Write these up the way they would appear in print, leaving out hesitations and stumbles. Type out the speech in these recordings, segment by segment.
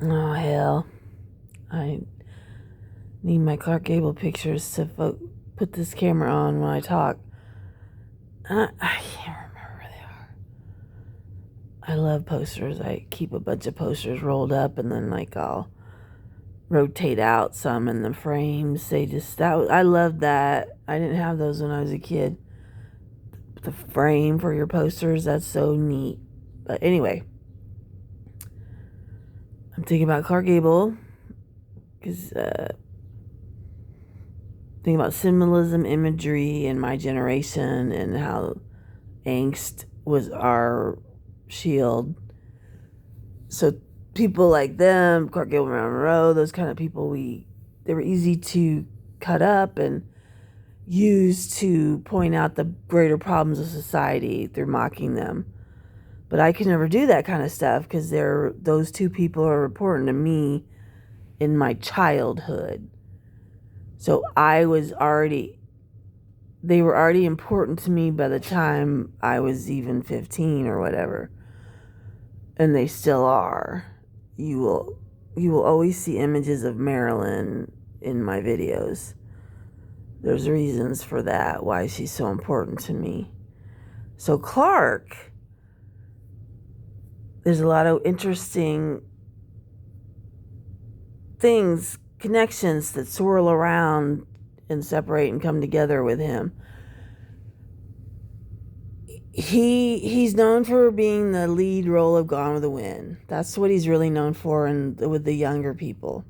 Oh, hell. I need my Clark Gable pictures to put this camera on when I talk. I can't remember where they are. I love posters. I keep a bunch of posters rolled up, and then I'll rotate out some in the frames. I love that. I didn't have those when I was a kid. The frame for your posters, that's so neat. But anyway, I'm thinking about Clark Gable because thinking about symbolism, imagery in my generation, and how angst was our shield. So people like them, Clark Gable, Marilyn Monroe, those kind of people, they were easy to cut up and use to point out the greater problems of society through mocking them. But I could never do that kind of stuff because those two people are important to me in my childhood. So they were already important to me by the time I was even 15 or whatever. And they still are. You will always see images of Marilyn in my videos. There's reasons for that, why she's so important to me. So Clark, there's a lot of interesting things, connections that swirl around and separate and come together with him. He's known for being the lead role of Gone with the Wind. That's what he's really known for with the younger people.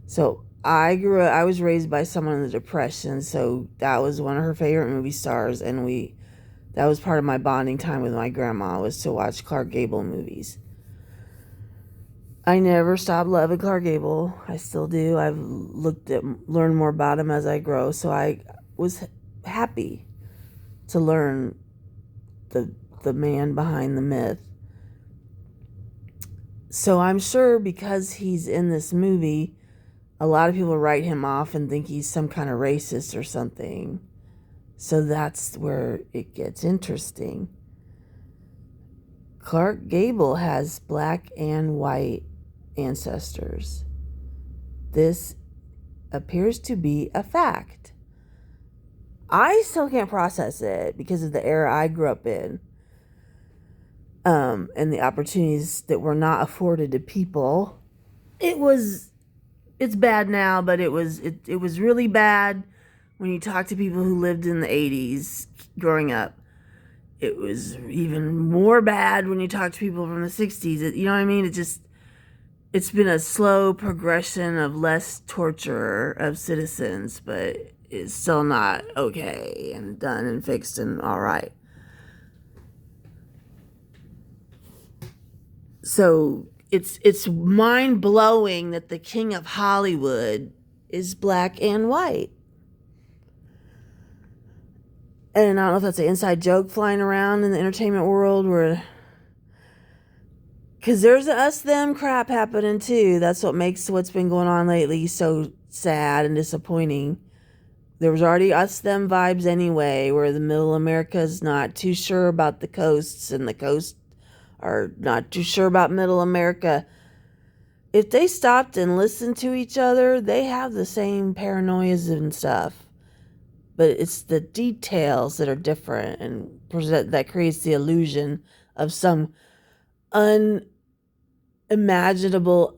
So I was raised by someone in the Depression, so that was one of her favorite movie stars, and that was part of my bonding time with my grandma, was to watch Clark Gable movies. I never stopped loving Clark Gable. I still do. I've learned more about him as I grow, so I was happy to learn the man behind the myth. So I'm sure because he's in this movie, a lot of people write him off and think he's some kind of racist or something. So that's where it gets interesting. Clark Gable has black and white ancestors. This appears to be a fact. I still can't process it because of the era I grew up in, and the opportunities that were not afforded to people. It's bad now, but it was really bad when you talk to people who lived in the 80s growing up. It was even more bad when you talk to people from the 60s. You know what I mean? It's been a slow progression of less torture of citizens, but it's still not okay and done and fixed and all right. So it's mind-blowing that the king of Hollywood is black and white. And I don't know if that's an inside joke flying around in the entertainment world, because there's a us-them crap happening too. That's what makes what's been going on lately so sad and disappointing. There was already us-them vibes anyway, where the middle America is not too sure about the coasts, and the coasts are not too sure about middle America. If they stopped and listened to each other, they have the same paranoias and stuff. But it's the details that are different and that creates the illusion of some unimaginable,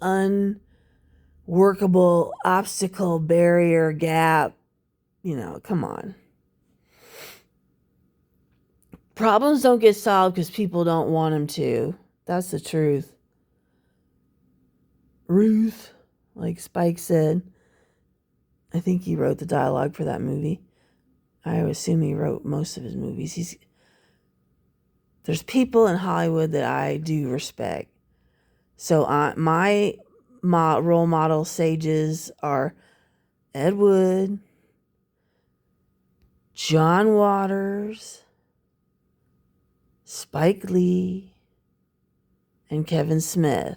unworkable obstacle, barrier, gap. Come on. Problems don't get solved because people don't want them to. That's the truth. Ruth, like Spike said. I think he wrote the dialogue for that movie. I assume he wrote most of his movies. There's people in Hollywood that I do respect. So my role model sages are Ed Wood, John Waters, Spike Lee, and Kevin Smith.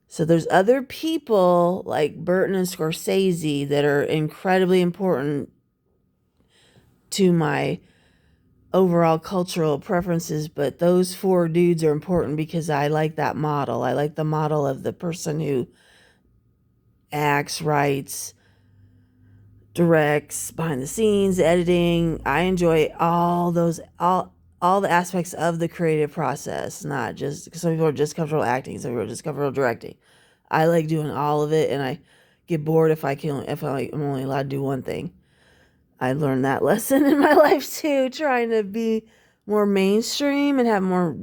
So there's other people like Burton and Scorsese that are incredibly important to my overall cultural preferences, but those four dudes are important because I like that model. I like the model of the person who acts, writes, directs, behind the scenes, editing. I enjoy all the aspects of the creative process, not just, some people are just comfortable acting, some people are just comfortable directing. I like doing all of it, and I get bored if I'm only allowed to do one thing. I learned that lesson in my life too, trying to be more mainstream and have more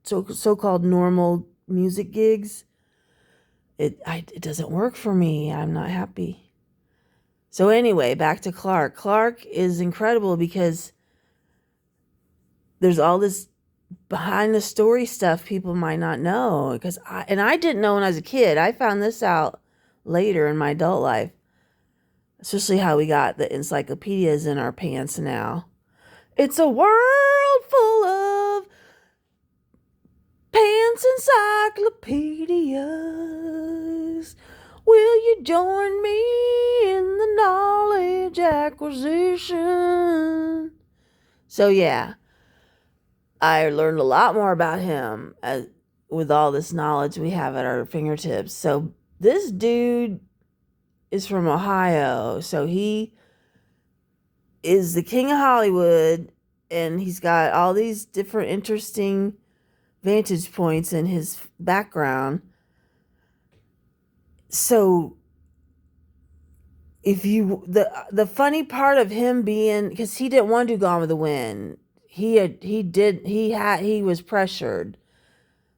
so-called normal music gigs. It doesn't work for me. I'm not happy. So anyway, back to Clark. Clark is incredible because there's all this behind the story stuff people might not know. I didn't know when I was a kid. I found this out later in my adult life, especially how we got the encyclopedias in our pants now. It's a world full of pants encyclopedias. Will you join me in the knowledge acquisition? So yeah, I learned a lot more about him with all this knowledge we have at our fingertips. So this dude is from Ohio. So he is the king of Hollywood, and he's got all these different interesting vantage points in his background. So the funny part of him being, because he didn't want to do Gone with the Wind, he was pressured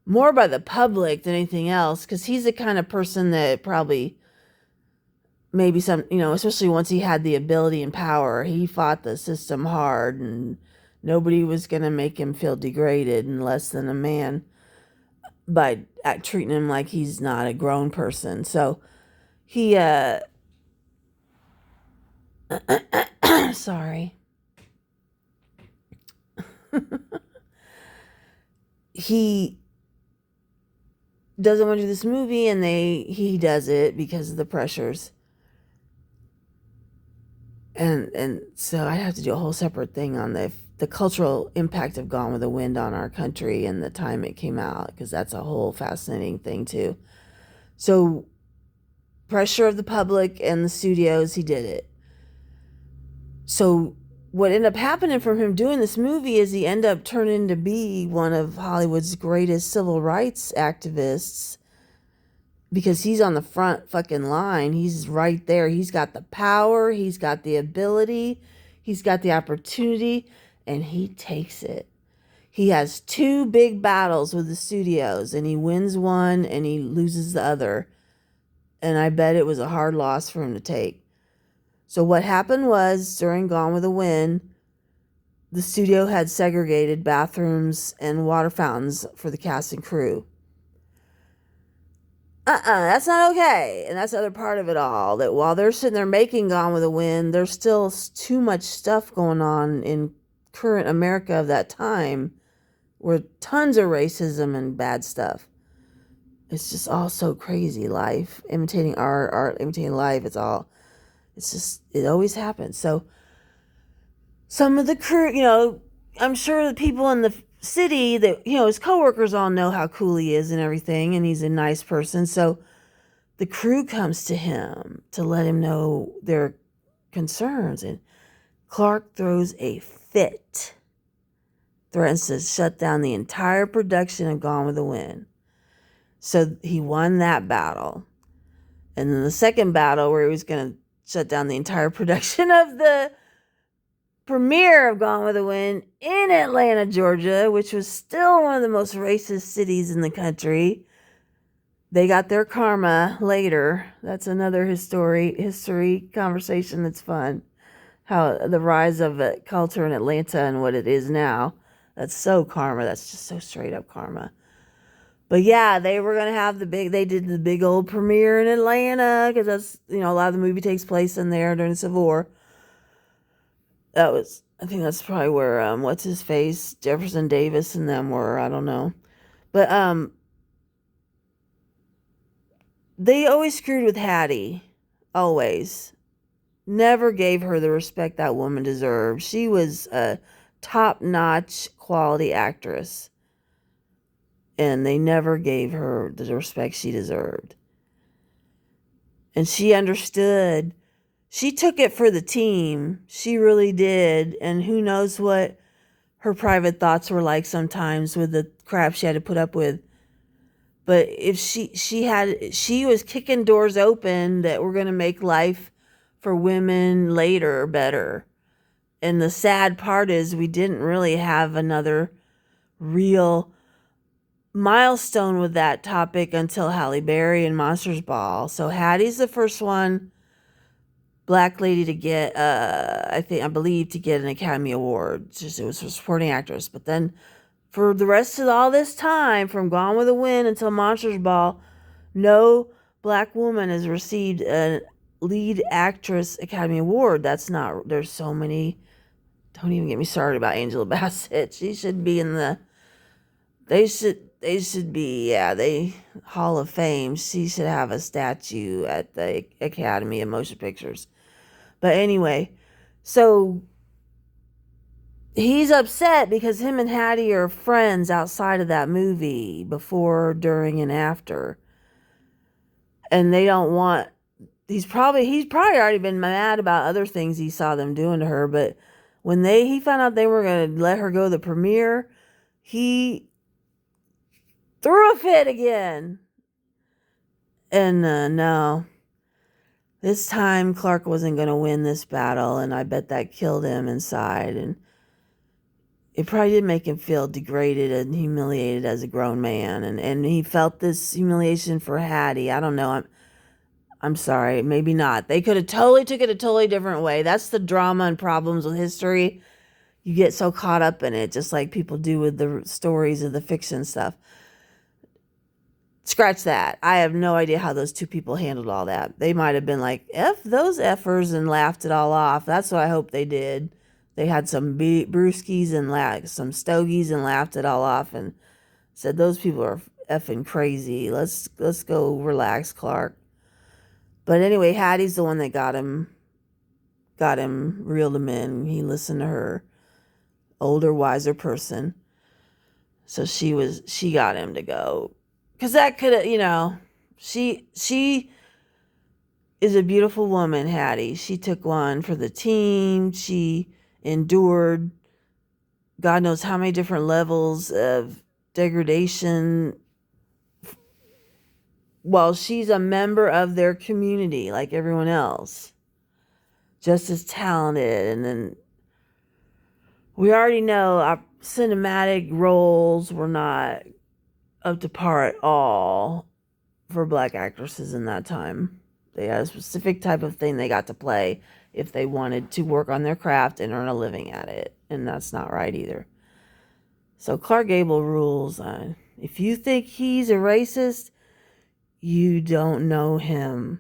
more by the public than anything else, because he's the kind of person that probably maybe especially once he had the ability and power, he fought the system hard, and nobody was going to make him feel degraded and less than a man by treating him like he's not a grown person. So he sorry. He doesn't want to do this movie, and he does it because of the pressures. And so I have to do a whole separate thing on the cultural impact of Gone with the Wind on our country and the time it came out, because that's a whole fascinating thing too. So pressure of the public and the studios, he did it. So what ended up happening from him doing this movie is he ended up turning to be one of Hollywood's greatest civil rights activists, because he's on the front fucking line. He's right there. He's got the power. He's got the ability. He's got the opportunity, and he takes it. He has two big battles with the studios, and he wins one and he loses the other. And I bet it was a hard loss for him to take. So what happened was, during Gone with the Wind, the studio had segregated bathrooms and water fountains for the cast and crew. That's not okay. And that's the other part of it all, that while they're sitting there making Gone with the Wind, there's still too much stuff going on in current America of that time, where tons of racism and bad stuff. It's just all so crazy. Life, imitating art, imitating life. It always happens. So some of the crew, I'm sure the people in the city that, his coworkers all know how cool he is and everything, and he's a nice person. So the crew comes to him to let him know their concerns, and Clark throws a fit, threatens to shut down the entire production of Gone with the Wind. So he won that battle. And then the second battle, where he was going to shut down the entire production of the premiere of Gone with the Wind in Atlanta, Georgia, which was still one of the most racist cities in the country. They got their karma later. That's another history conversation that's fun. How the rise of culture in Atlanta and what it is now. That's so karma. That's just so straight up karma. But yeah, they were going to have they did the big old premiere in Atlanta, because that's, a lot of the movie takes place in there during the Civil War. I think that's probably where, what's his face, Jefferson Davis and them were, I don't know. But, they always screwed with Hattie. Always. Never gave her the respect that woman deserved. She was a top-notch quality actress, and they never gave her the respect she deserved. And she understood. She took it for the team. She really did. And who knows what her private thoughts were like sometimes with the crap she had to put up with. But if she was kicking doors open that were going to make life for women later better. And the sad part is we didn't really have another real milestone with that topic until Halle Berry and Monsters Ball. So Hattie's the first one, black lady to get, I believe to get an Academy Award. It was for supporting actress. But then for the rest of all this time, from Gone with the Wind until Monsters Ball, no black woman has received a lead actress Academy Award. There's so many. Don't even get me started about Angela Bassett. She should be in the, they should be, Hall of Fame. She should have a statue at the Academy of Motion Pictures. But anyway, so he's upset because him and Hattie are friends outside of that movie, before, during, and after. And they don't want, he's probably already been mad about other things he saw them doing to her, but when he found out they were going to let her go to the premiere, he threw a fit again. And no, this time Clark wasn't going to win this battle, and I bet that killed him inside. And it probably did make him feel degraded and humiliated as a grown man. And he felt this humiliation for Hattie. I don't know. I'm sorry, maybe not. They could have totally took it a totally different way. That's the drama and problems with history. You get so caught up in it, just like people do with the stories of the fiction stuff. Scratch that. I have no idea how those two people handled all that. They might have been like, F those effers, and laughed it all off. That's what I hope they did. They had some brewskis and some stogies and laughed it all off and said, those people are effing crazy. Let's go relax, Clark. But anyway, Hattie's the one that got him, reeled him in. He listened to her, older, wiser person. So she got him to go. Because that could have, she is a beautiful woman, Hattie. She took one for the team. She endured God knows how many different levels of degradation. Well, she's a member of their community like everyone else. Just as talented. And then we already know our cinematic roles were not up to par at all for black actresses in that time. They had a specific type of thing they got to play if they wanted to work on their craft and earn a living at it. And that's not right either. So Clark Gable rules. If you think he's a racist, you don't know him.